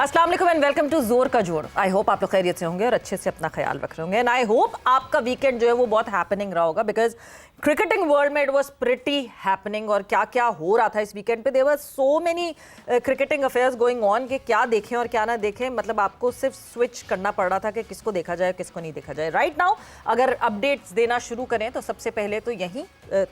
अस्सलाम वालेकुम and welcome to जोर का जोड़। आई होप आप लोग खैरियत से होंगे और अच्छे से अपना ख्याल रख रहे होंगे एंड आई होप आपका वीकेंड जो है वो बहुत हैपनिंग रहा होगा बिकॉज क्रिकेटिंग वर्ल्ड में इट वाज प्रिटी हैपनिंग। और क्या क्या हो रहा था इस वीकेंड पे, there were so many cricketing affairs going on कि क्या देखें और क्या ना देखें। मतलब आपको सिर्फ स्विच करना पड़ रहा था कि किसको देखा जाए किसको नहीं देखा जाए। राइट नाउ अगर अपडेट्स देना शुरू करें तो सबसे पहले तो यहीं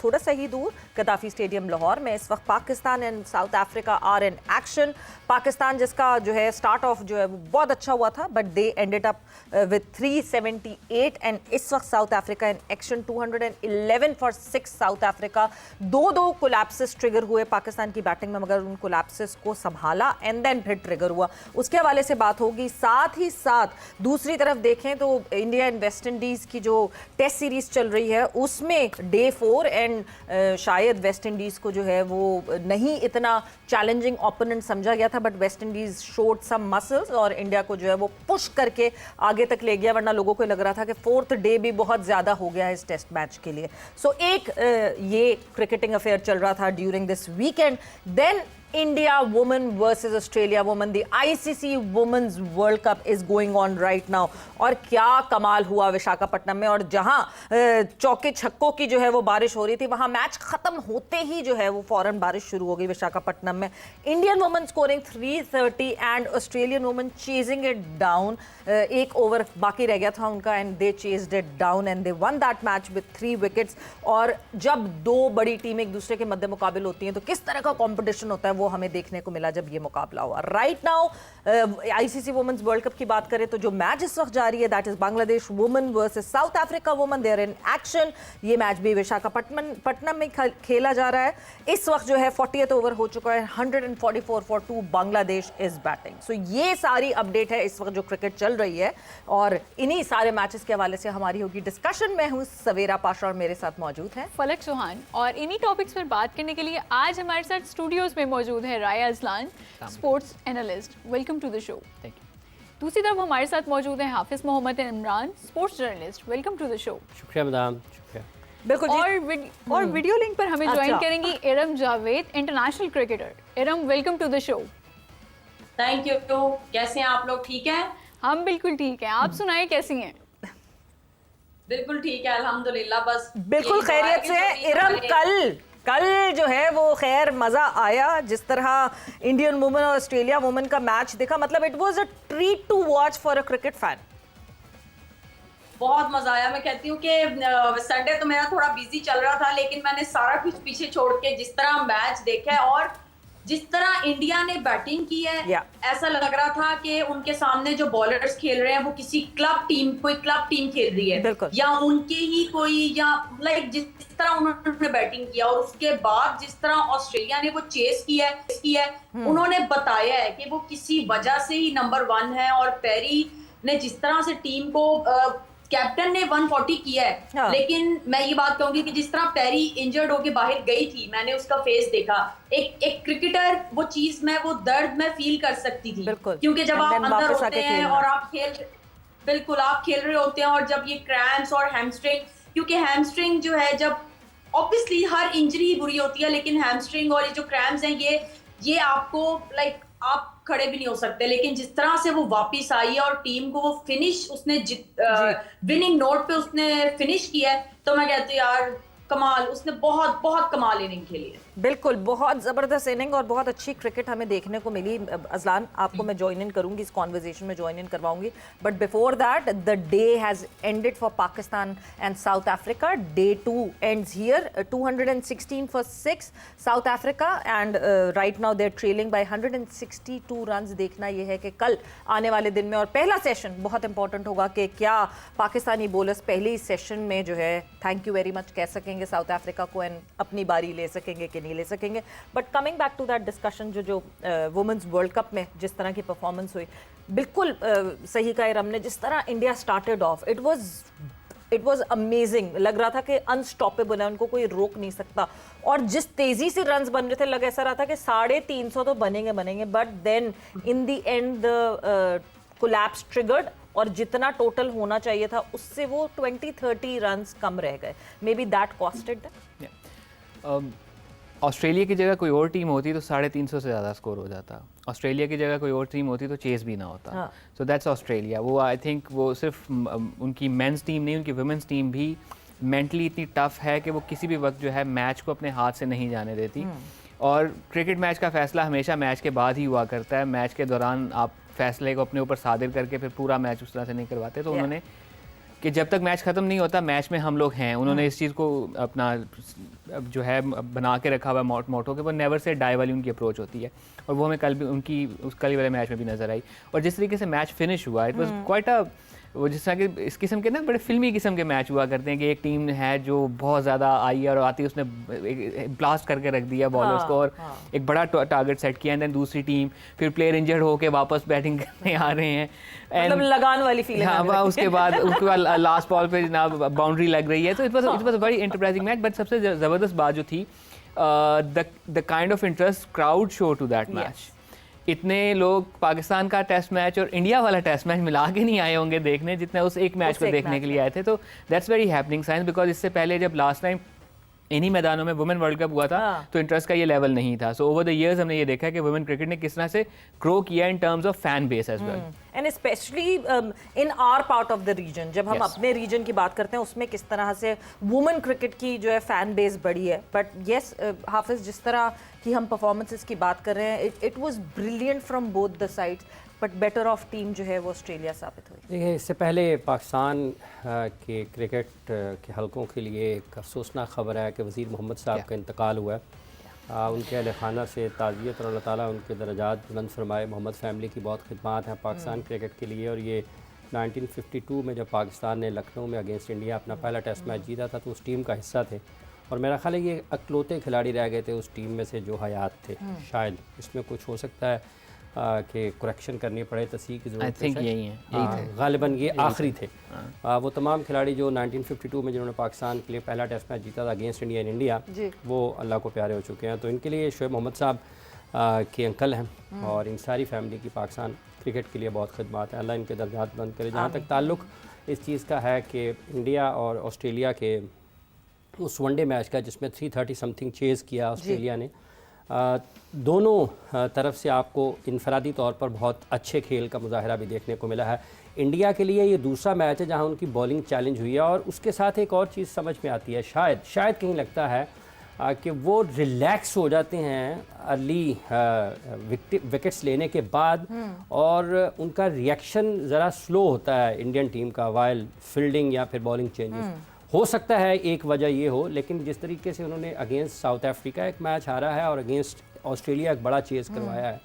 थोड़ा सा ही दूर गद्दाफी स्टेडियम लाहौर में इस वक्त Pakistan and South Africa are in action. Pakistan जिसका जो है स्टार्ट ऑफ जो है वो बहुत अच्छा हुआ था but they ended up with 378 and इस वक्त south Africa in action 211 for 6 South Africa. दो कोलैप्सेस ट्रिगर हुए पाकिस्तान की बैटिंग में मगर उन कोलैप्सेस को संभाला एंड देन फिर ट्रिगर हुआ। उसके हवाले से बात होगी। साथ ही साथ दूसरी तरफ देखें तो इंडिया एंड वेस्ट इंडीज़ की जो टेस्ट सीरीज चल रही है उसमें डे 4 एंड शायद वेस्ट इंडीज़ को जो है वो नहीं इतना चैलेंजिंग ओपोनेंट समझा गया था but West Indies showed some muscles और इंडिया को जो है वो पुश करके आगे तक ले गया, वरना लोगों को लग रहा था कि फोर्थ डे भी बहुत ज़्यादा हो गया है इस टेस्ट मैच के लिए। सो एक ये क्रिकेटिंग अफेयर चल रहा था during this weekend. Then India women versus Australia women, the ICC Women's World Cup is going on right now। और क्या कमाल हुआ विशाखापट्टनम में, और जहां चौके छक्कों की जो है वो बारिश हो रही थी वहां मैच खत्म होते ही जो है वो फौरन बारिश शुरू हो गई विशाखापट्टनम में। Indian women scoring 330 and Australian women chasing it down. एक ओवर बाकी रह गया था उनका and they chased it down and they one that match with 3 wickets. और जब दो बड़ी टीम एक दूसरे के मद्दे मुकाबिल होती हैं तो किस तरह का कॉम्पिटिशन होता है वो हमें देखने को मिला जब ये मुकाबला हुआ। Right now ICC women's World Cup की बात करें तो जो मैच इस वक्त जारी है that is Bangladesh women versus South Africa women, they are in action. ये मैच भी विशाखापट्टनम में खेला जा रहा है। इस वक्त जो है 40th ओवर हो चुका है, 144 फॉर 2 बांग्लादेश इज बैटिंग। सो ये सारी अपडेट है इस वक्त जो क्रिकेट चल रही है और इन्हीं सारे मैचेस के हवाले से हमारी होगी डिस्कशन। मैं हूँ सवेरा पाशा और मेरे साथ मौजूद है फलक चौहान और इन्हीं टॉपिक्स पर बात करने के लिए आज हमारे साथ स्टूडियोज में मौजूद है Raya Ajlan, sports analyst. Welcome to the show. Thank you. दूसरी तरफ हमारे साथ मौजूद है Hafiz Mohammad Imran, sports journalist. Welcome to the show. शुक्रिया मैडम, शुक्रिया। बिल्कुल। और वीडियो लिंक पर हमें ज्वाइन अच्छा। करेंगी Iram Javed, international cricketer. Iram, welcome to the show. Thank you. कैसे हैं आप लोग? ठीक हैं? हम बिल्कुल ठीक हैं, आप सुनाएं कैसी हैं? बिल्कुल ठीक है अल्हम्दुलिल्लाह। बस बिल्कुल खैरियत से। इरम कल जो है वो खैर मजा आया जिस तरह इंडियन वुमेन और ऑस्ट्रेलिया वुमेन का मैच देखा। मतलब it was a treat to watch for a cricket fan. बहुत मजा आया। मैं कहती हूँ कि संडे तो मेरा थोड़ा बिजी चल रहा था लेकिन मैंने सारा कुछ पीछे छोड़ के जिस तरह मैच देखा है और जिस तरह इंडिया ने बैटिंग की है ऐसा लग रहा था कि उनके सामने जो बॉलर्स खेल रहे हैं वो किसी कोई क्लब टीम खेल रही है या उनके ही कोई या लाइक जिस तरह उन्होंने बैटिंग किया और उसके बाद जिस तरह ऑस्ट्रेलिया ने वो चेस किया है उन्होंने बताया है कि वो किसी वजह से ही नंबर 1 है। और पेरी ने जिस तरह से टीम को कैप्टन ने 140 किया है लेकिन मैं ये बात कहूंगी कि जिस तरह पेरी इंजर्ड होके बाहर गई थी मैंने उसका फेस देखा। एक क्रिकेटर वो चीज में वो दर्द में फील कर सकती थी क्योंकि जब आप अंदर होते हैं और आप खेल रहे होते हैं और जब ये क्रैम्प्स और हैमस्ट्रिंग, क्योंकि हैमस्ट्रिंग जो है जब ऑब्वियसली हर इंजरी ही बुरी होती है लेकिन हैमस्ट्रिंग और ये जो क्रैम्प्स हैं ये आपको लाइक आप खड़े भी नहीं हो सकते। लेकिन जिस तरह से वो वापस आई है और टीम को वो फिनिश उसने विनिंग नोट पे उसने फिनिश किया है तो मैं कहती हूँ यार कमाल, उसने बहुत बहुत कमाल इनिंग खेली है। बिल्कुल, बहुत ज़बरदस्त इनिंग और बहुत अच्छी क्रिकेट हमें देखने को मिली। अजलान, आपको मैं ज्वाइन इन करूंगी, इस कॉन्वर्जेशन में ज्वाइन इन करवाऊंगी but before that the day has ended for Pakistan and South Africa. Day 2 ends here 216 for 6 South Africa and right now they are trailing by 162 runs. देखना यह है कि कल आने वाले दिन में और पहला सेशन बहुत इंपॉर्टेंट होगा कि क्या पाकिस्तानी बोलर्स पहले ही सेशन में जो है थैंक यू वेरी मच कह सकेंगे साउथ अफ्रीका को एंड अपनी बारी ले सकेंगे कि नहीं ले सकेंगे। But coming back to that discussion जो वुमेन्स वर्ल्ड कप में जिस तरह की परफॉर्मेंस हुई, बिल्कुल सही कहा इरम ने। जिस तरह India started off it was amazing. लग रहा था कि अनस्टॉपेबल है, उनको कोई रोक नहीं सकता। और जिस तेजी से रन्स बन रहे थे लग ऐसा रहा था कि 350 तो बनेंगे but then in the end the collapse triggered और जितना टोटल होना चाहिए था उससे वो 20-30 रन्स कम रह गए। May be that costed. Australia की जगह कोई और टीम होती तो 350 से ज़्यादा स्कोर हो जाता। ऑस्ट्रेलिया की जगह कोई और टीम होती तो चेस भी ना होता। So that's Australia. वो आई थिंक वो सिर्फ उनकी मेंस टीम नहीं, उनकी वुमेंस टीम भी मेंटली इतनी टफ है कि वो किसी भी वक्त जो है मैच को अपने हाथ से नहीं जाने देती। और क्रिकेट मैच का फ़ैसला हमेशा मैच के बाद ही हुआ करता है। मैच के दौरान आप फैसले को अपने ऊपर सादिर करके फिर पूरा मैच उस तरह से नहीं करवाते। तो उन्होंने कि जब तक मैच ख़त्म नहीं होता मैच में हम लोग हैं, उन्होंने इस चीज़ को अपना जो है बना के रखा हुआ मोटो के वो नेवर से डाई वाली उनकी अप्रोच होती है। और वो हमें कल भी उनकी उस कल वाले मैच में भी नज़र आई। और जिस तरीके से मैच फिनिश हुआ, इट वाज क्वाइट अ, वो जिस तरह के इस किस्म के ना बड़े फिल्मी किस्म के मैच हुआ करते हैं कि एक टीम है जो बहुत ज़्यादा आई और आती, उसने ब्लास्ट करके रख दिया बॉलर्स को और एक बड़ा टारगेट सेट किया, एंड देन दूसरी टीम फिर प्लेयर इंजर्ड होकर वापस बैटिंग करने आ रहे हैं, मतलब लगान वाली फीलिंग। हाँ, उसके बाद लास्ट बॉल पे जनाब बाउंड्री लग रही है। तो it was a very enterprising match. But सबसे ज़बरदस्त बात जो थी, the kind of interest crowd show to that match. इतने लोग पाकिस्तान का टेस्ट मैच और इंडिया वाला टेस्ट मैच मिला के नहीं आए होंगे देखने जितने उस एक मैच को देखने के लिए आए थे। तो that's very happening science, because इससे पहले जब लास्ट टाइम इन्हीं मैदानों में वुमेन वर्ल्ड कप हुआ था तो इंटरेस्ट का ये लेवल नहीं था। सो ओवर द इयर्स हमने ये देखा है कि वुमेन क्रिकेट ने किस तरह से ग्रो किया in terms of fan base as well, and specially in our part of the region. जब हम अपने रीजन की बात करते हैं उसमें किस तरह से वुमेन क्रिकेट की जो है फैन बेस बढ़ी है। बट येस हाफिज, जिस तरह की हम परफॉर्मेंसेस की बात कर रहे हैं, it was brilliant from both the sides, but better of team जो है वो ऑस्ट्रेलिया साबित हुई। देखिए, इससे पहले पाकिस्तान के क्रिकेट के हलकों के लिए एक अफसोसनाक खबर है कि वज़ीर मोहम्मद साहब का इंतकाल हुआ है। उनके अहल खाना से ताज़ियत और अल्लाह ताला उनके दर्जात बुलंद फरमाए। मोहम्मद फैमिली की बहुत खिदमत है पाकिस्तान क्रिकेट के लिए। और ये 1952 में जब पाकिस्तान ने लखनऊ में अगेंस्ट इंडिया अपना पहला टेस्ट मैच जीता था तो उस टीम का हिस्सा थे। और मेरा ख्याल है ये अकलौते खिलाड़ी रह गए थे उस टीम में से जो हयात थे। शायद इसमें कुछ हो सकता है कि करेक्शन करनी पड़े, तस्हीह की ज़रूरत है। यही है, गालिबन ये आखिरी थे। वो तमाम खिलाड़ी जो 1952 में जिन्होंने पाकिस्तान के लिए पहला टेस्ट मैच जीता था अगेंस्ट इंडिया इन इंडिया, वो अल्लाह को प्यारे हो चुके हैं। तो इनके लिए शोएब मोहम्मद साहब के अंकल हैं और इन सारी फैमिली की पाकिस्तान क्रिकेट के लिए बहुत खिदमत है। अल्लाह इनके दर्जात बुलंद करे। जहाँ तक ताल्लुक़ इस चीज़ का है कि इंडिया और ऑस्ट्रेलिया के उस वनडे मैच का जिसमें 330 समथिंग चेज़ किया ऑस्ट्रेलिया ने, दोनों तरफ से आपको इनफरादी तौर पर बहुत अच्छे खेल का मुजाहरा भी देखने को मिला है। इंडिया के लिए ये दूसरा मैच है जहां उनकी बॉलिंग चैलेंज हुई है। और उसके साथ एक और चीज़ समझ में आती है, शायद कहीं लगता है कि वो रिलैक्स हो जाते हैं अर्ली विकेट्स लेने के बाद और उनका रिएक्शन ज़रा स्लो होता है इंडियन टीम का वाइल फील्डिंग या फिर बॉलिंग चेंजेस। हो सकता है एक वजह ये हो, लेकिन जिस तरीके से उन्होंने अगेंस्ट साउथ अफ्रीका एक मैच हारा है और अगेंस्ट ऑस्ट्रेलिया एक बड़ा चेज़ करवाया है,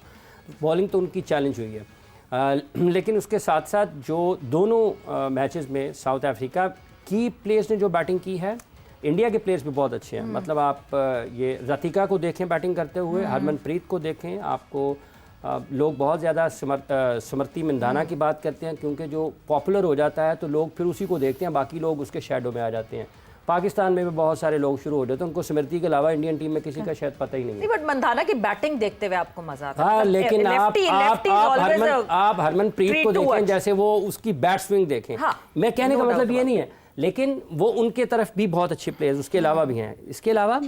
बॉलिंग तो उनकी चैलेंज हुई है। लेकिन उसके साथ साथ जो दोनों मैचेस में साउथ अफ्रीका की प्लेयर्स ने जो बैटिंग की है, इंडिया के प्लेयर्स भी बहुत अच्छे हैं। मतलब आप ये रतिका को देखें बैटिंग करते हुए, हरमनप्रीत को देखें, आपको लोग बहुत ज़्यादा स्मृति मंदाना की बात करते हैं क्योंकि जो पॉपुलर हो जाता है तो लोग फिर उसी को देखते हैं, बाकी लोग उसके शैडो में आ जाते हैं। पाकिस्तान में भी बहुत सारे लोग शुरू हो जाते हैं, उनको स्मृति के अलावा इंडियन टीम में किसी का शायद पता ही नहीं है। बट मंदाना की बैटिंग देखते हुए आपको मजा आता है। हाँ, लेकिन आप हरमनप्रीत को देखें, जैसे वो उसकी बैट स्विंग देखें। मैं कहने का मतलब ये नहीं है, लेकिन वो उनके तरफ भी बहुत अच्छे प्लेयर्स उसके अलावा भी हैं। इसके अलावा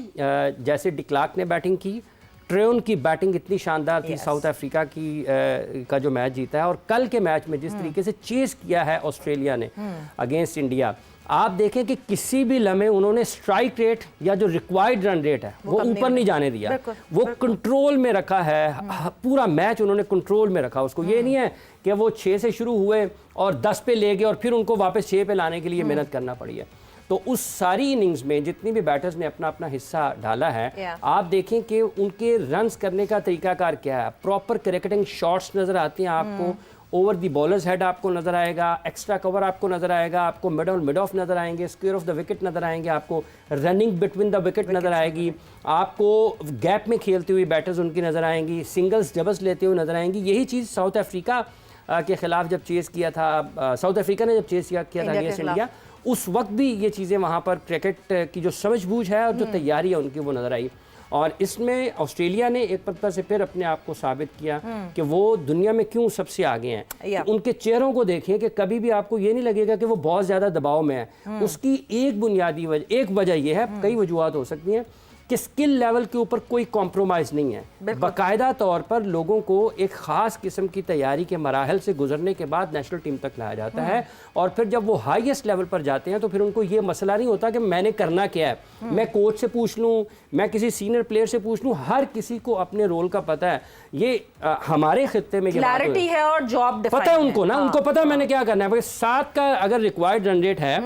जैसे डिक्लार्क ने बैटिंग की, ट्रेन की बैटिंग इतनी शानदार थी साउथ अफ्रीका की का जो मैच जीता है। और कल के मैच में जिस तरीके से चेस किया है ऑस्ट्रेलिया ने अगेंस्ट इंडिया, आप देखें कि किसी भी लम्हे उन्होंने स्ट्राइक रेट या जो रिक्वायर्ड रन रेट है वो ऊपर नहीं जाने दिया, वो कंट्रोल में रखा है। पूरा मैच उन्होंने कंट्रोल में रखा उसको। ये नहीं है कि वो 6 से शुरू हुए और 10 पे ले गए और फिर उनको वापस 6 पे लाने के लिए मेहनत करना पड़ी है। तो उस सारी इनिंग्स में जितनी भी बैटर्स ने अपना अपना हिस्सा डाला है, आप देखें कि उनके रन्स करने का तरीकाकार क्या है। प्रॉपर क्रिकेटिंग शॉट्स नज़र आते हैं आपको, ओवर द बॉलर्स हेड आपको नज़र आएगा, एक्स्ट्रा कवर आपको नज़र आएगा, आपको मिड ऑफ नज़र आएंगे, स्क्वायर ऑफ द विकेट नज़र आएंगे, आपको रनिंग बिटवीन द विकेट नज़र आएगी, आपको गैप में खेलती हुई बैटर्स उनकी नज़र आएंगी, सिंगल्स डबल्स लेते हुए नज़र आएंगी। यही चीज़ साउथ अफ्रीका के ख़िलाफ़ जब चेज़ किया था, साउथ अफ्रीका ने जब चेज़ किया था अगेंस्ट इंडिया, उस वक्त भी ये चीज़ें वहाँ पर क्रिकेट की जो समझबूझ है और जो तैयारी है उनकी वो नज़र आई। और इसमें ऑस्ट्रेलिया ने एक पत्ता से फिर अपने आप को साबित किया कि वो दुनिया में क्यों सबसे आगे हैं। उनके चेहरों को देखें कि कभी भी आपको ये नहीं लगेगा कि वो बहुत ज़्यादा दबाव में है। उसकी एक बुनियादी वजह ये है, कई वजूहत हो सकती हैं कि स्किल लेवल के ऊपर कोई कॉम्प्रोमाइज़ नहीं है। बाकायदा तौर पर लोगों को एक ख़ास किस्म की तैयारी के मराहल से गुजरने के बाद नेशनल टीम तक लाया जाता है, और फिर जब वो हाईएस्ट लेवल पर जाते हैं तो फिर उनको ये मसला नहीं होता कि मैंने करना क्या है, मैं कोच से पूछ लूँ, मैं किसी सीनियर प्लेयर से पूछ लूँ, हर किसी को अपने रोल का पता है। ये हमारे खित्ते में क्लैरिटी है और जॉब पता है उनको ना, उनको पता है मैंने क्या करना है। 7 का अगर रिक्वायर्ड रन रेट है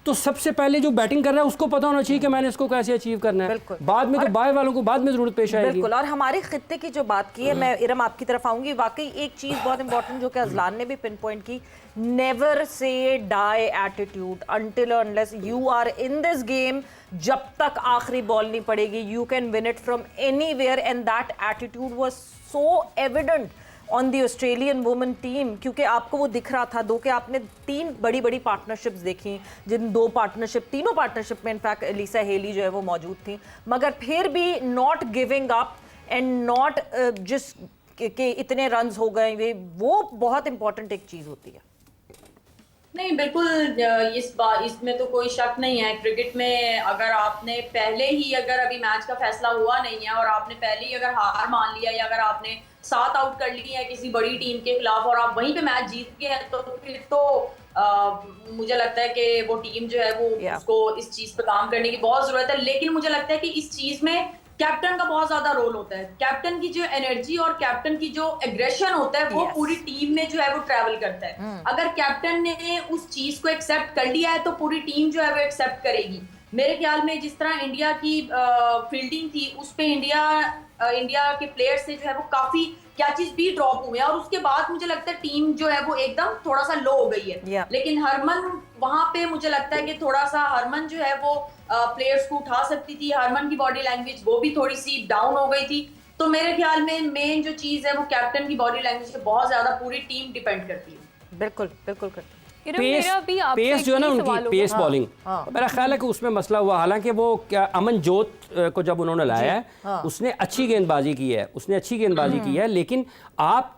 तो सबसे पहले जो बैटिंग कर रहा है उसको पता होना चाहिए कि मैंने इसको कैसे अचीव करना है। बाद में तो बाय वालों को बाद में जरूरत पेश आएगी। बिल्कुल। और हमारे खित्ते की जो बात की है, मैं इरम आपकी तरफ आऊंगी। वाकई एक चीज बहुत इंपॉर्टेंट जो कि अजलान ने भी पिन पॉइंट की, never say die attitude until unless you are in this game. जब तक आखिरी बॉल नहीं पड़ेगी, you can win it from anywhere, and that attitude was so evident on the Australian women team, क्योंकि आपको वो दिख रहा था। कि आपने 3 बड़ी बड़ी पार्टनरशिप्स देखी, जिन तीनों पार्टनरशिप में इनफैक्ट एलिसा हेली जो है वो मौजूद थी, मगर फिर भी not giving up and not जिस के इतने रन्स हो गए, वो बहुत इंपॉर्टेंट एक चीज होती है। नहीं, बिल्कुल इसमें तो कोई शक नहीं है। क्रिकेट में अगर आपने पहले ही, अगर अभी मैच का फैसला हुआ नहीं है और आपने पहले ही अगर हार मान लिया, या अगर आपने 7 आउट कर ली है किसी बड़ी टीम के खिलाफ और आप वहीं पे मैच जीत गए हैं, तो फिर तो मुझे लगता है कि वो टीम जो है वो उसको इस चीज पे काम करने की बहुत जरूरत है। लेकिन मुझे लगता है कि इस चीज में कैप्टन का बहुत ज्यादा रोल होता है। कैप्टन की जो एनर्जी और कैप्टन की जो एग्रेशन होता है वो पूरी टीम में जो है वो ट्रैवल करता है। अगर कैप्टन ने उस चीज को एक्सेप्ट कर लिया है तो पूरी टीम जो है वो एक्सेप्ट करेगी। मेरे ख्याल में जिस तरह इंडिया की फील्डिंग थी, उस पे इंडिया के प्लेयर्स से जो है वो काफी कैचेस भी ड्रॉप हुए हैं, और उसके बाद मुझे लगता है टीम जो है वो एकदम थोड़ा सा लो हो गई है। लेकिन हरमन वहां पे मुझे लगता है कि थोड़ा सा हरमन जो है वो प्लेयर्स को उठा सकती थी। हरमन की बॉडी लैंग्वेज वो भी थोड़ी सी डाउन हो गई थी। तो मेरे ख्याल में मेन जो चीज है वो कैप्टन की बॉडी लैंग्वेज पे बहुत ज्यादा पूरी टीम डिपेंड करती है। बिल्कुल बिल्कुल करती है। पेस जो है ना उनकी पेस बॉलिंग, मेरा ख्याल है कि उसमें मसला हुआ। हालांकि वो क्या अमनजोत को जब उन्होंने लाया है उसने अच्छी गेंदबाजी की है, लेकिन आप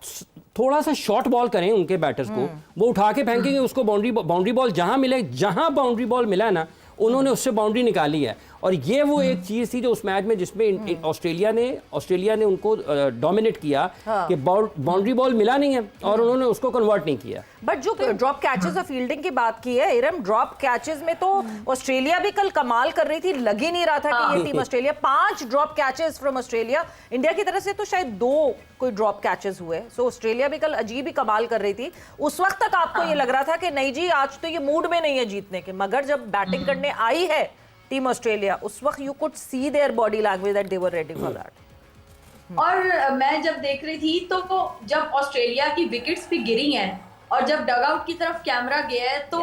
थोड़ा सा शॉर्ट बॉल करें उनके बैटर्स को, वो उठा के फेंकेंगे उसको, बाउंड्री बॉल जहां मिले, जहां बाउंड्री बॉल मिला ना उन्होंने उससे बाउंड्री निकाली है। और ये वो एक चीज़ थी जो उस मैच में जिसमें ऑस्ट्रेलिया ने उनको डोमिनेट किया कि बाउंड्री बॉल मिला नहीं है और उन्होंने उसको कन्वर्ट नहीं किया। बट जो ड्रॉप कैचेस और फील्डिंग की बात की है इरम, ड्रॉप कैचेस में तो ऑस्ट्रेलिया भी कल कमाल कर रही थी। लग ही नहीं रहा था कि ये team Australia, 5 drop catches from Australia. India की तरफ से तो शायद 2 कोई ड्रॉप कैचेस हुए। सो ऑस्ट्रेलिया भी कल अजीब ही कमाल कर रही थी। उस वक्त तक आपको ये लग रहा था कि नहीं जी आज तो ये मूड में नहीं है जीतने के, मगर जब बैटिंग करने आई है टीम ऑस्ट्रेलिया, उस वक्त you could see their body language that they were ready for that. और मैं जब देख रही थी तो जब ऑस्ट्रेलिया की विकेट्स भी गिरी हैं और जब डगआउट की तरफ कैमरा गया है तो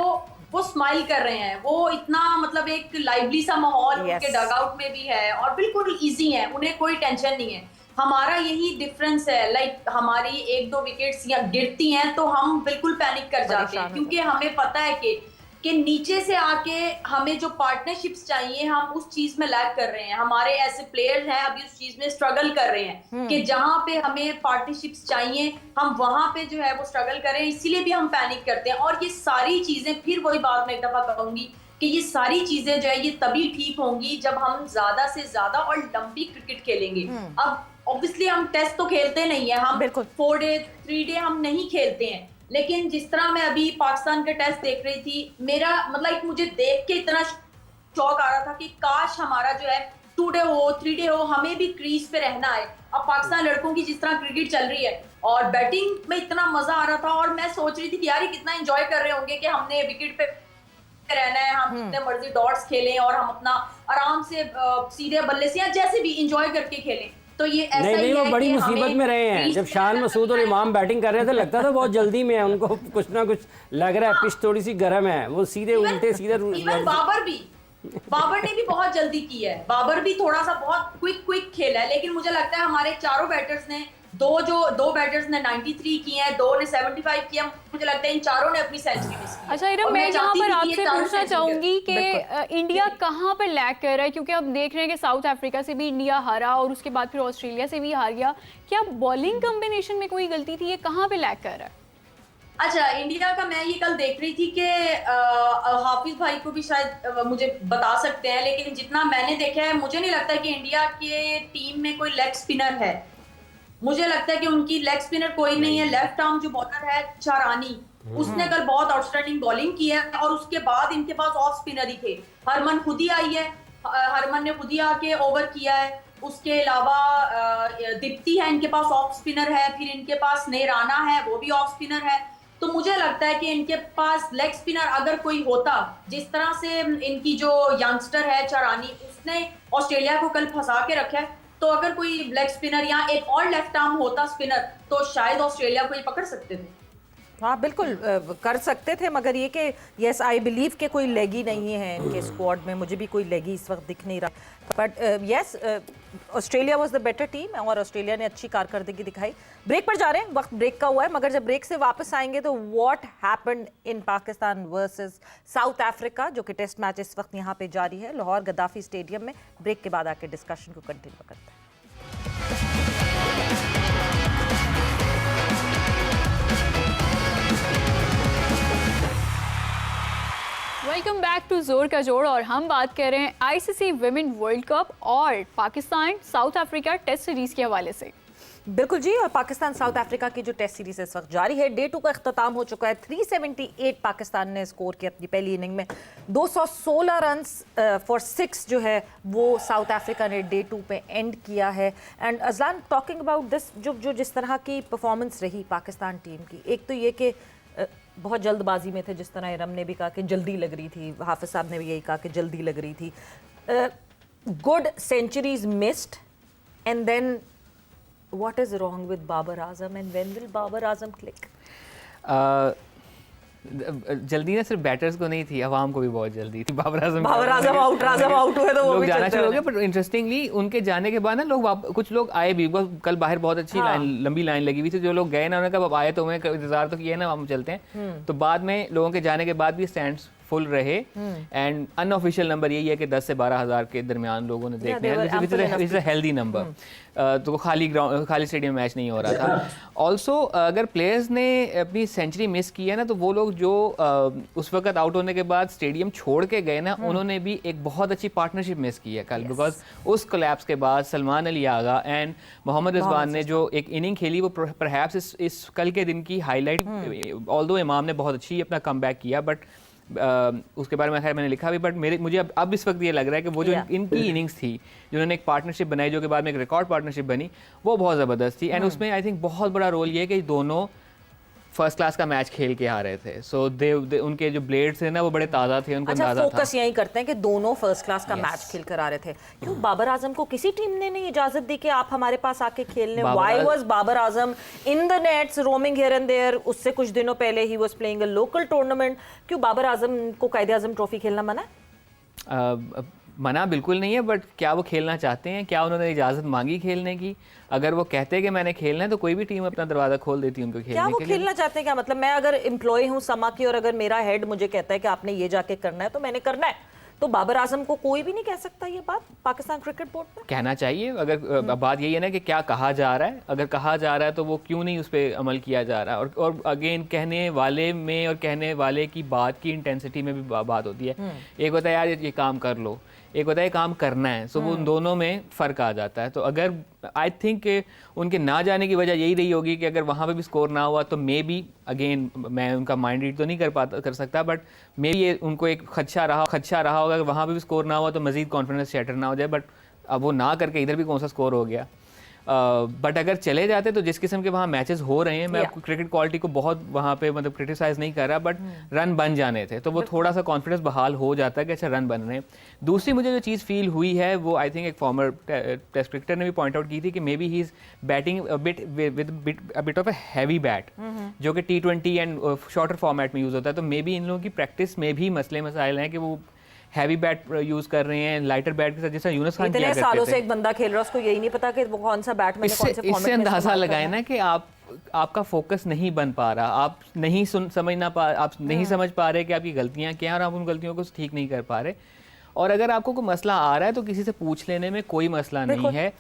वो स्माइल कर रहे हैं। वो इतना मतलब एक लाइवली सा माहौल उनके डगआउट में भी है और बिल्कुल इजी है, उन्हें कोई टेंशन नहीं है। हमारा यही डिफरेंस है, लाइक हमारी 1-2 विकेट्स या गिरती हैं तो हम बिल्कुल पैनिक कर जाते हैं, क्योंकि हमें पता है कि नीचे से आके हमें जो पार्टनरशिप्स चाहिए हम उस चीज में लैग कर रहे हैं। हमारे ऐसे प्लेयर्स हैं अभी उस चीज में स्ट्रगल कर रहे हैं कि जहां पे हमें पार्टनरशिप्स चाहिए हम वहां पे जो है वो स्ट्रगल कर रहे हैं, इसीलिए भी हम पैनिक करते हैं। और ये सारी चीजें, फिर वही बात मैं एक दफा कहूंगी कि ये सारी चीजें जो है ये तभी ठीक होंगी जब हम ज्यादा से ज्यादा और लंबी क्रिकेट खेलेंगे। अब ऑब्वियसली हम टेस्ट तो खेलते नहीं है, हम 4 डे 3 डे हम नहीं खेलते हैं, लेकिन जिस तरह मैं अभी पाकिस्तान के टेस्ट देख रही थी, मेरा मतलब मुझे देख के इतना शौक आ रहा था कि काश हमारा जो है 2 डे हो 3 डे हो, हमें भी क्रीज पे रहना है। अब पाकिस्तान लड़कों की जिस तरह क्रिकेट चल रही है और बैटिंग में इतना मजा आ रहा था, और मैं सोच रही थी कि यार कितना एंजॉय कर रहे होंगे कि हमने विकेट पे रहना है, हम जितने मर्जी डॉट्स खेलें और हम अपना आराम से सीधे बल्ले से या जैसे भी एंजॉय करके खेलें। तो ये ऐसा नहीं, वो बड़ी मुसीबत में रहे हैं। जब शान मसूद और इमाम बैटिंग कर रहे थे लगता था बहुत जल्दी में है, उनको कुछ ना कुछ लग रहा है, पिच थोड़ी सी गर्म है, वो सीधे उल्टे सीधे। बाबर ने भी बहुत जल्दी की है, बाबर भी थोड़ा सा बहुत क्विक खेला है, लेकिन मुझे लगता है हमारे चारों बैटर्स ने दो बैटर्स ने 93 की हैं, 2 ने 75 किया, मुझे लगता है इन चारों ने अपनी सेंचुरी मिस की। अच्छा इरम, मैं यहाँ पर आपसे पूछना चाहूंगी कि इंडिया कहाँ पर लैग कर रहा है, क्योंकि अब देख रहे हैं कि साउथ अफ्रीका से भी इंडिया हारा और उसके बाद फिर ऑस्ट्रेलिया से भी हार गया। क्या बॉलिंग कॉम्बिनेशन में कोई गलती थी, ये कहाँ पे लैग कर रहा है? अच्छा, इंडिया का मैं ये कल देख रही थी कि हाफिज भाई को भी शायद मुझे बता सकते हैं, लेकिन जितना मैंने देखा है मुझे नहीं लगता कि इंडिया के टीम में कोई लेग स्पिनर है। मुझे लगता है कि उनकी लेग स्पिनर कोई नहीं है। लेफ्ट आर्म जो बॉलर है चारानी, उसने कल बहुत आउटस्टैंडिंग बॉलिंग की है, और उसके बाद इनके पास ऑफ स्पिनर ही थे। हरमन खुद ही आई है, हरमन ने खुद ही आके ओवर किया है। उसके अलावा दीप्ति है इनके पास, ऑफ स्पिनर है। फिर इनके पास नेराना है, वो भी ऑफ स्पिनर है। तो मुझे लगता है कि इनके पास लेग स्पिनर अगर कोई होता, जिस तरह से इनकी जो यंगस्टर है चारानी, उसने ऑस्ट्रेलिया को कल फंसा के रखा है, तो अगर कोई लेग स्पिनर या एक और लेफ्ट आर्म होता स्पिनर, तो शायद ऑस्ट्रेलिया को ये पकड़ सकते थे। हाँ बिल्कुल कर सकते थे, मगर ये कि यस आई बिलीव कि कोई लेगी नहीं है इनके स्क्वाड में। मुझे भी कोई लेगी इस वक्त दिख नहीं रहा, but yes Australia was the better team और ऑस्ट्रेलिया ने अच्छी कारकर्दगी दिखाई। ब्रेक पर जा रहे हैं, वक्त ब्रेक का हुआ है, मगर जब ब्रेक से वापस आएंगे तो what happened in Pakistan versus South Africa, जो कि टेस्ट मैच इस वक्त यहाँ पे जारी है लाहौर गद्दाफी स्टेडियम में। ब्रेक के बाद आके डिस्कशन को कंटिन्यू करते हैं। वेलकम बैक टू जोर का जोड़, और हम बात कर रहे हैं आईसीसी विमेन वर्ल्ड कप और Pakistan South Africa test series के हवाले से। बिल्कुल जी, और पाकिस्तान साउथ अफ्रीका की जो टेस्ट सीरीज इस वक्त जारी है, डे 2 का अख्ताम हो चुका है। 378 पाकिस्तान ने स्कोर किया अपनी पहली इनिंग में। 216 रन फॉर 6 जो है वो साउथ अफ्रीका ने डे 2 पे एंड किया है। And Azlan, talking about this, जो जिस तरह की परफॉर्मेंस रही पाकिस्तान टीम की, एक तो ये कि बहुत जल्दबाजी में थे, जिस तरह इरम ने भी कहा कि जल्दी लग रही थी, हाफिज साहब ने भी यही कहा कि जल्दी लग रही थी। Good centuries missed, and then what is wrong with Babar Azam and when will Babar Azam click? जल्दी ना सिर्फ बैटर्स को नहीं थी, अवाम को भी बहुत जल्दी थी। बाबर आजम आउट हुए तो वो भी जाना शुरू हो गया। पर इंटरेस्टिंगली उनके जाने के बाद ना कुछ लोग आए भी। कल बाहर बहुत अच्छी लंबी लाइन लगी हुई थी। जो लोग गए ना, उन्होंने कहा अब आए तो हमें इंतजार तो किया ना, हम चलते हैं। तो बाद में लोगों के जाने के बाद भी स्टैंड्स फुल रहे। एंड अनऑफिशियल नंबर यही है कि 10 से 12 हज़ार के दरमियान लोगों ने देखने हैं, हेल्दी नंबर। तो खाली स्टेडियम मैच नहीं हो रहा था। ऑल्सो अगर प्लेयर्स ने अपनी सेंचुरी मिस की है ना, तो वो लोग जो उस वक्त आउट होने के बाद स्टेडियम छोड़ के गए ना, उन्होंने भी एक बहुत अच्छी पार्टनरशिप मिस की है कल। बिकॉज उस कोलैप्स के बाद सलमान अली आगा एंड मोहम्मद रिजवान ने जो एक इनिंग खेली, वो परहैप्स इस कल के दिन की हाईलाइट। ऑल्दो इमाम ने बहुत अच्छी अपना कमबैक किया, बट उसके बारे में खैर मैंने लिखा भी, बट मुझे अब इस वक्त ये लग रहा है कि वो जो इनकी इनिंग्स थी, जिन्होंने एक पार्टनरशिप बनाई, जो कि बाद में एक रिकॉर्ड पार्टनरशिप बनी, वो बहुत ज़बरदस्त थी। एंड उसमें आई थिंक बहुत बड़ा रोल ये है कि दोनों फर्स्ट क्लास का मैच खेल के आ रहे थे। सो उनके जो ब्लेड्स थे ना, वो बड़े ताज़ा थे, उनको अंदाजा था। फोकस यही करते हैं कि दोनों फर्स्ट क्लास का मैच खेल कर आ रहे थे। क्यों बाबर आजम को किसी टीम ने नहीं इजाजत दी कि आप हमारे पास आके खेलने? Why was Babar Azam in the nets roaming here and there? उससे कुछ दिनों पहले ही was playing a local tournament. क्यों बाबर आजम को कायदे आजम ट्रॉफी खेलना मना है? मना बिल्कुल नहीं है, बट क्या वो खेलना चाहते हैं? क्या उन्होंने इजाज़त मांगी खेलने की? अगर वो कहते हैं कि मैंने खेलना है, तो कोई भी टीम अपना दरवाज़ा खोल देती है उनको खेलने के लिए। क्या वो खेलना चाहते हैं? क्या मतलब, मैं अगर एम्प्लॉय हूँ समा की और अगर मेरा हेड मुझे कहता है कि आपने ये जाके करना है, तो मैंने करना है। तो बाबर आजम को कोई भी नहीं कह सकता ये बात पाकिस्तान क्रिकेट बोर्ड में? कहना चाहिए। अगर बात यही है ना कि क्या कहा जा रहा है, अगर कहा जा रहा है तो वो क्यों नहीं उस पर अमल किया जा रहा है? और अगेन कहने वाले में और कहने वाले की बात की इंटेंसिटी में भी बात होती है। एक होता है यार ये काम कर लो, एक होता है काम करना है। सो वो उन दोनों में फ़र्क आ जाता है। तो अगर आई थिंक उनके ना जाने की वजह यही रही होगी कि अगर वहाँ पे भी स्कोर ना हुआ तो मे बी, अगेन मैं उनका माइंड रीड तो नहीं कर सकता, बट मे बी उनको एक खदशा रहा होगा कि वहाँ पे भी स्कोर ना हुआ तो मज़ीद कॉन्फिडेंस शैटर ना हो जाए। बट अब वो ना करके इधर भी कौन सा स्कोर हो गया। बट अगर चले जाते तो जिस किस्म के वहाँ मैचेस हो रहे हैं, मैं क्रिकेट क्वालिटी को बहुत वहाँ पे मतलब क्रिटिसाइज नहीं कर रहा, बट रन बन जाने थे तो वो थोड़ा सा कॉन्फिडेंस बहाल हो जाता है कि अच्छा रन बन रहे हैं। दूसरी मुझे जो चीज़ फील हुई है, वो आई थिंक एक फॉर्मर टेस्ट क्रिकेटर ने भी पॉइंट आउट की थी कि may be he is batting bit of a heavy bat, जो कि T20 एंड शॉर्टर फॉर्मेट में यूज़ होता है। तो मे बी इन लोगों की प्रैक्टिस में भी मसले मसाइल हैं कि वो हैवी बैट यूज कर रहे हैं लाइटर बैट के साथ, जैसा यूनुस खान किया करते थे। इतने सालों से एक बंदा खेल रहा है, उसको यही नहीं पता कि वो कौन सा बैट में कौन से फॉर्मेट में। इससे अंदाजा लगाए ना कि आपका फोकस नहीं बन पा रहा, आप नहीं समझ पा रहे कि आपकी गलतियां क्या हैं और आप उन गलतियों को ठीक नहीं कर पा रहे। और अगर आपको कोई मसला आ रहा है तो किसी से पूछ लेने में कोई मसला नहीं है।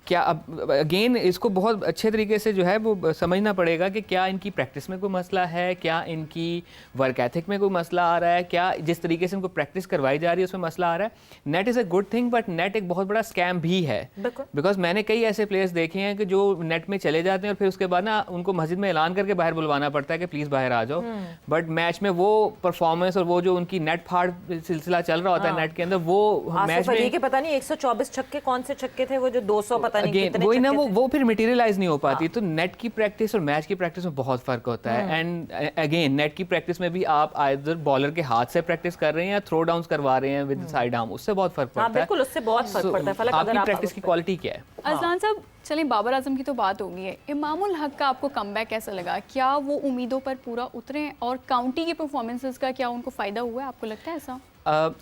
क्या अब अगेन इसको बहुत अच्छे तरीके से जो है वो समझना पड़ेगा कि क्या इनकी प्रैक्टिस में कोई मसला है, क्या इनकी वर्क एथिक में कोई मसला आ रहा है, क्या जिस तरीके से इनको प्रैक्टिस करवाई जा रही है उसमें मसला आ रहा है। Net is a good thing but net एक बहुत बड़ा स्कैम भी है, बिकॉज मैंने कई ऐसे प्लेयर्स देखे हैं कि जो नेट में चले जाते हैं और फिर उसके बाद ना उनको मस्जिद में ऐलान करके बाहर बुलवाना पड़ता है कि प्लीज़ बाहर आ जाओ, बट मैच में वो परफॉर्मेंस और वो जो उनकी नेट फाड़ सिलसिला चल रहा होता है नेट के अंदर, वो मैच में पता नहीं 124 छक्के कौन से छक्के थे वो जो 200 पता नहीं कितने वही ना वो फिर मटेरियलाइज नहीं हो पाती। तो नेट की प्रैक्टिस और मैच की प्रैक्टिस में बहुत फर्क होता है। एंड अगेन नेट की प्रैक्टिस में भी आप आइदर बॉलर के हाथ से प्रैक्टिस कर रहे हैं या थ्रो डाउन्स करवा रहे हैं विद साइड आर्म, उससे बहुत फर्क पड़ता है। बिल्कुल, उससे बहुत फर्क पड़ता है। फलक, आपकी प्रैक्टिस की क्वालिटी क्या है? अजलान साहब, चलिए बाबर आजम की तो बात हो गई है, इमामुल हक का आपको कमबैक कैसा लगा? क्या वो उम्मीदों पर पूरा उतरे और काउंटी की परफॉर्मेंसेस का क्या उनको फ़ायदा हुआ है, आपको लगता है ऐसा?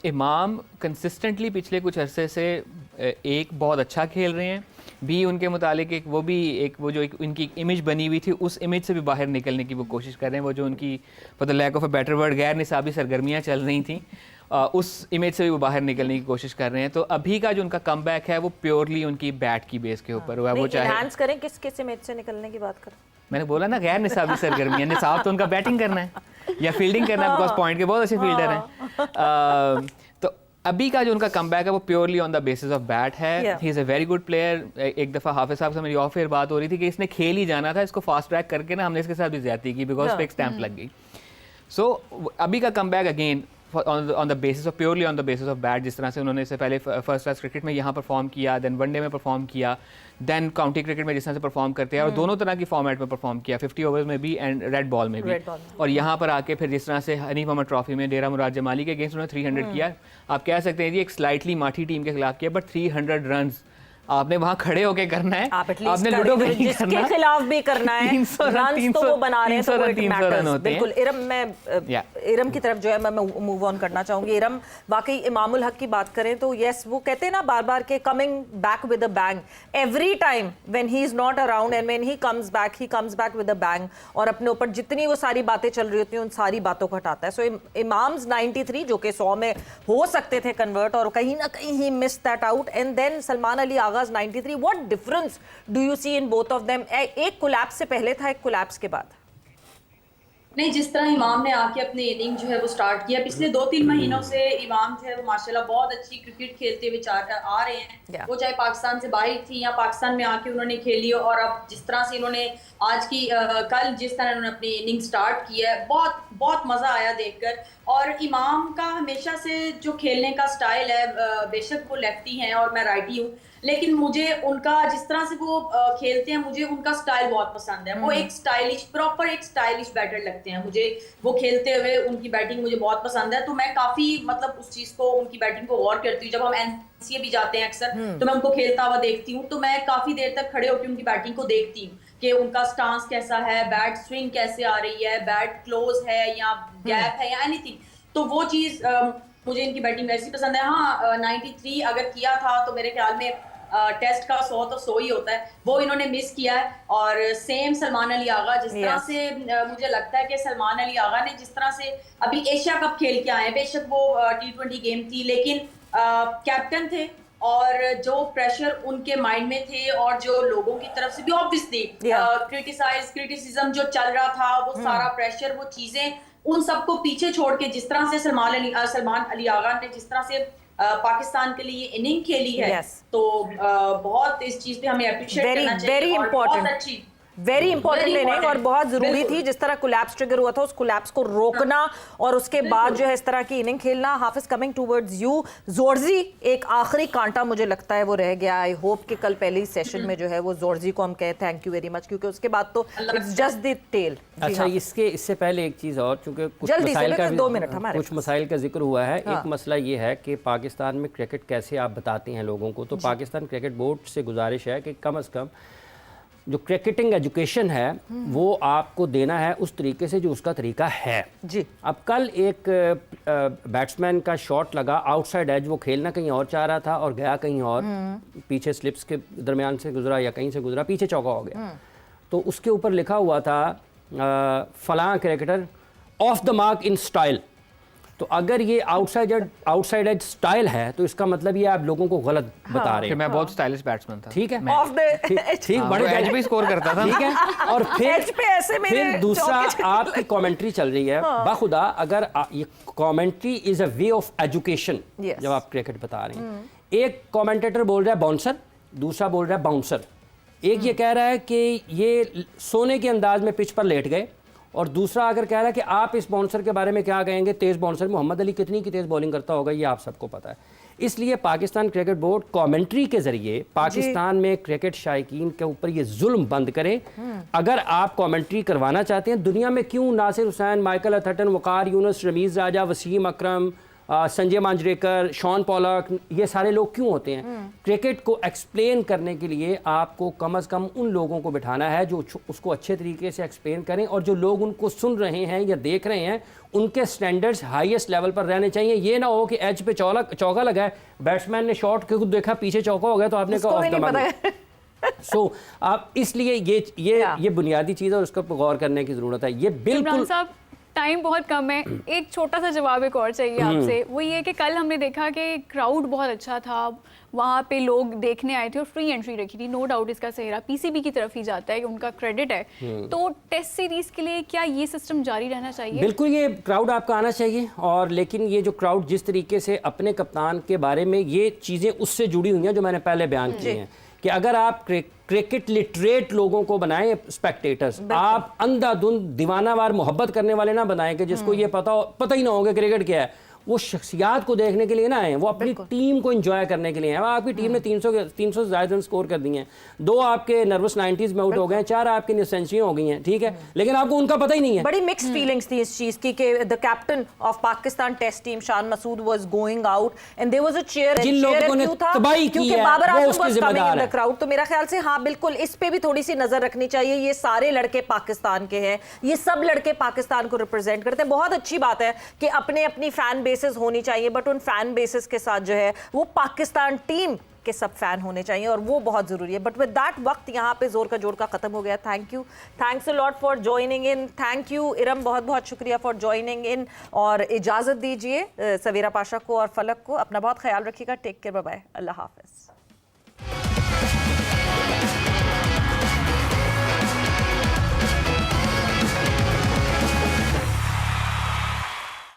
इमाम कंसिस्टेंटली पिछले कुछ अरसे से एक बहुत अच्छा खेल रहे हैं, भी उनके मुतालिक एक वो भी एक वो जो एक इनकी इमेज बनी हुई थी उस इमेज से भी बाहर निकलने की वो कोशिश कर रहे हैं। वो जो उनकी for the lack of a better word गैर निसाबी सरगर्मियाँ चल रही थी, उस इमेज से भी वो बाहर निकलने की कोशिश कर रहे हैं। तो अभी का जो उनका कमबैक है वो प्योरली उनकी बैट की बेस के ऊपर हुआ है। वो चाहे एनहांस करें किस इमेज से निकलने की बात करें, मैंने बोला ना गैर निसाबी सरगर्मियाँ, निसाब तो उनका बैटिंग करना है या फील्डिंग करना है, बिकॉज पॉइंट के बहुत अच्छे फील्डर हैं। तो अभी का जो उनका कमबैक है वो purely on the basis of bat है। He is a very good player. एक दफ़ा हाफिज़ साहब से मेरी ऑफ एयर बात हो रही थी कि इसने खेल ही जाना था, इसको फास्ट ट्रैक करके ना हमने इसके साथ भी ज्यादती की बिकॉज पे एक स्टैंप लग गई। सो अभी का comeback again on the basis of purely on the basis of bat, जिस तरह से उन्होंने इससे पहले फर्स्ट क्लास क्रिकेट में यहाँ परफॉर्म किया, देन वनडे में परफॉर्म किया, देन काउंटी क्रिकेट में जिस तरह से परफॉर्म करते हैं और दोनों तरह की फॉर्मेट में परफॉर्म किया, 50 ओवर्स में भी एंड रेड बॉल में भी। और यहाँ पर आके फिर जिस तरह से हनीफ अहमद ट्रॉफी में डेरा मुराद जमाली के अगेंस्ट उन्होंने 300 किया। आप कह सकते हैं जी एक स्लाइटली माठी टीम के खिलाफ किया, बट 300 रन आपने वहां खड़े होके करना है, आपने लूडो भी नहीं करना, जिसके खिलाफ भी करना है। 300 रन तो वो बना रहे हैं, तो वो 300 रन होते हैं। बिल्कुल। इरम की तरफ जो है मैं मूव ऑन करना चाहूंगी। इरम, वाकई इमामुल हक की बात करें तो यस, वो कहते हैं ना बार बार के coming back with a bang every time when he is not around and when he comes back with a bang, और अपने ऊपर जितनी वो सारी बातें चल रही होती हैं उन सारी बातों को हटाता है। सो इमाम्स 93 जो कि 100 में हो सकते थे कन्वर्ट, और कहीं ना कहीं he miss that out. And then Salman Ali आगाज 93। What difference do you see in both of them? एक कोलैप्स से पहले था, एक कोलैप्स के बाद। नहीं, जिस तरह इमाम ने आके अपनी इनिंग जो है वो स्टार्ट किया, पिछले 2-3 महीनों से इमाम जो है वो माशाल्लाह बहुत अच्छी क्रिकेट खेलते हुए आ रहे हैं। वो चाहे पाकिस्तान से बाहर थी या पाकिस्तान में आके उन्होंने खेली, और अब जिस तरह से इन्होंने आज की कल जिस तरह उन्होंने अपनी इनिंग स्टार्ट की है, बहुत बहुत मज़ा आया देखकर। और इमाम का हमेशा से जो खेलने का स्टाइल है, बेशक वो लेफ्टी हैं और मैं राइटी हूँ, लेकिन मुझे उनका जिस तरह से वो खेलते हैं, मुझे उनका स्टाइल बहुत पसंद है। वो एक स्टाइलिश, प्रॉपर एक स्टाइलिश बैटर लगते हैं मुझे। वो खेलते हुए उनकी बैटिंग मुझे बहुत पसंद है, तो मैं काफ़ी मतलब उस चीज़ को, उनकी बैटिंग को गौर करती हूँ। जब हम एनसीए भी जाते हैं अक्सर, तो मैं उनको खेलता हुआ देखती हूँ, तो मैं काफ़ी देर तक खड़े होकर उनकी बैटिंग को देखती हूँ कि उनका स्टांस कैसा है, बैट स्विंग कैसे आ रही है, बैट क्लोज है या गैप है या एनीथिंग। तो वो चीज़ मुझे इनकी बैटिंग वैसी पसंद है। हाँ, 93 अगर किया था तो मेरे ख्याल में टेस्ट का 100 तो 100 ही होता है, वो इन्होंने मिस किया है। और सेम सलमान अली आगा, जिस तरह से मुझे लगता है कि सलमान अली आगा ने जिस तरह से अभी एशिया कप खेल के आए हैं, बेशक वो T20 गेम थी, लेकिन कैप्टन थे और जो प्रेशर उनके माइंड में थे और जो लोगों की तरफ से भी ऑब्वियसली क्रिटिसिज्म जो चल रहा था, वो सारा प्रेशर, वो चीजें, उन सबको पीछे छोड़ के जिस तरह से सलमान अली आगा ने जिस तरह से पाकिस्तान के लिए इनिंग खेली है, तो बहुत इस चीज पे हमें अप्रिशिएट करना चाहिए। Very important, very important inning और बहुत जरूरी थी। जिस तरह कोलैप्स ट्रिगर हुआ था, उस कोलैप्स को रोकना और उसके बाद जो है इस तरह की इनिंग खेलना। हाफिज, कमिंग टूवर्ड्स यू, जोर्जी एक आखिरी कांटा मुझे लगता है वो रह गया। आई होप कि कल पहले सेशन में जो है वो जोर्जी को हम कहें थैंक यू वेरी मच, क्योंकि उसके बाद तो इट्स जस्ट द टेल। अच्छा, इससे पहले एक चीज़ और, क्योंकि कुछ मसाइल का जिक्र हुआ है। एक मसला ये है कि पाकिस्तान में क्रिकेट कैसे आप बताते हैं लोगों को, तो पाकिस्तान क्रिकेट बोर्ड से गुजारिश है कि कम से कम जो क्रिकेटिंग एजुकेशन है वो आपको देना है उस तरीके से जो उसका तरीका है जी। अब कल एक बैट्समैन का शॉट लगा आउटसाइड एज, वो खेलना कहीं और चाह रहा था और गया कहीं और, पीछे स्लिप्स के दरमियान से गुजरा या कहीं से गुजरा, पीछे चौका हो गया। तो उसके ऊपर लिखा हुआ था फलां cricketer of the mark in style. तो अगर ये आउटसाइड एज स्टाइल है तो इसका मतलब ये आप लोगों को गलत बता रहे हैं। मैं बहुत स्टाइलिश बैट्समैन था, ठीक है, ठीक, बड़े एज भी स्कोर करता था, ठीक है। और फिर दूसरा आपकी कमेंट्री चल रही है, बाखुदा अगर ये commentary is a way of education. जब आप क्रिकेट बता रहे हैं, एक कमेंटेटर बोल रहा है बाउंसर, दूसरा बोल रहा है बाउंसर। एक ये कह रहा है कि ये सोने के अंदाज में पिच पर लेट गए, और दूसरा अगर कह रहा है कि आप इस बाउंसर के बारे में क्या कहेंगे, तेज़ बाउंसर, मोहम्मद अली कितनी की तेज़ बॉलिंग करता होगा ये आप सबको पता है। इसलिए पाकिस्तान क्रिकेट बोर्ड कमेंट्री के ज़रिए पाकिस्तान में क्रिकेट शायकीन के ऊपर ये जुल्म बंद करे। अगर आप कमेंट्री करवाना चाहते हैं, दुनिया में क्यों नासिर हुसैन, माइकल अथर्टन, वकार यूनुस, रमीज़ राजा, वसीम अकरम, संजय मांजरेकर, शॉन पॉलक, ये सारे लोग क्यों होते हैं? क्रिकेट को एक्सप्लेन करने के लिए आपको कम से कम उन लोगों को बिठाना है जो उसको अच्छे तरीके से एक्सप्लेन करें, और जो लोग उनको सुन रहे हैं या देख रहे हैं उनके स्टैंडर्ड्स हाईएस्ट लेवल पर रहने चाहिए। ये ना हो कि एज पे चौका लगा है, बैट्समैन ने शॉट के देखा पीछे चौका हो गया तो आपने कहा ऑफ द मनी। सो आप इसलिए ये बुनियादी चीज़ है और उसको गौर करने की ज़रूरत है। ये बिल्कुल टाइम बहुत कम है, एक छोटा सा जवाब एक और चाहिए आपसे। वो ये कि कल हमने देखा कि क्राउड बहुत अच्छा था, वहाँ पे लोग देखने आए थे और फ्री एंट्री रखी थी। नो डाउट इसका सेहरा पीसीबी की तरफ ही जाता है, कि उनका क्रेडिट है। तो टेस्ट सीरीज के लिए क्या ये सिस्टम जारी रहना चाहिए? बिल्कुल, ये क्राउड आपका आना चाहिए। और लेकिन ये जो क्राउड जिस तरीके से अपने कप्तान के बारे में ये चीज़ें उससे जुड़ी हुई हैं जो मैंने पहले बयान की हैं, कि अगर आप क्रिकेट लिटरेट लोगों को बनाएं स्पेक्टेटर्स, आप अंधाधुंध दीवानावार मोहब्बत करने वाले ना बनाएं कि जिसको ये पता ही ना होगा क्रिकेट क्या है। वो शख्सियात को देखने के लिए ना आए, वो अपनी टीम को एंजॉय करने के लिए आए। आपकी टीम ने 300 से ज़्यादा रन स्कोर कर दिए हैं, 2 आपके नर्वस 90s में आउट हो गए हैं, 4 आपकी सेंचुरियां हो गई हैं, ठीक है, लेकिन आपको उनका पता ही नहीं है। बड़ी मिक्स्ड फीलिंग्स थी इस चीज की कि the captain of Pakistan test team Shan Masood was going out and there was a cheer, जिन लोगों ने तबाही की है बाबर वो आजम उसकी वाज कमिंग जिम्मेदार इन है। The crowd. तो मेरा ख्याल से हाँ बिल्कुल इस पे भी थोड़ी सी नजर रखनी चाहिए। ये सारे लड़के पाकिस्तान के हैं, ये सब लड़के पाकिस्तान को रिप्रेजेंट करते हैं। बहुत अच्छी बात है कि अपने अपनी फैन बेसेस होनी चाहिए, बट उन फैन बेसिस के साथ जो है वो पाकिस्तान टीम के सब फैन होने चाहिए, और वो बहुत जरूरी है। बट विद दैट वक्त यहाँ पे जोर का जोड़ का खत्म हो गया। Thank you, thanks a lot for joining in. Thank you Iram, बहुत बहुत शुक्रिया फॉर ज्वाइनिंग इन। और इजाजत दीजिए सवेरा पाशा को और फलक को। अपना बहुत ख्याल रखिएगा। टेक केयर, बाय बाय, अल्लाह हाफिज।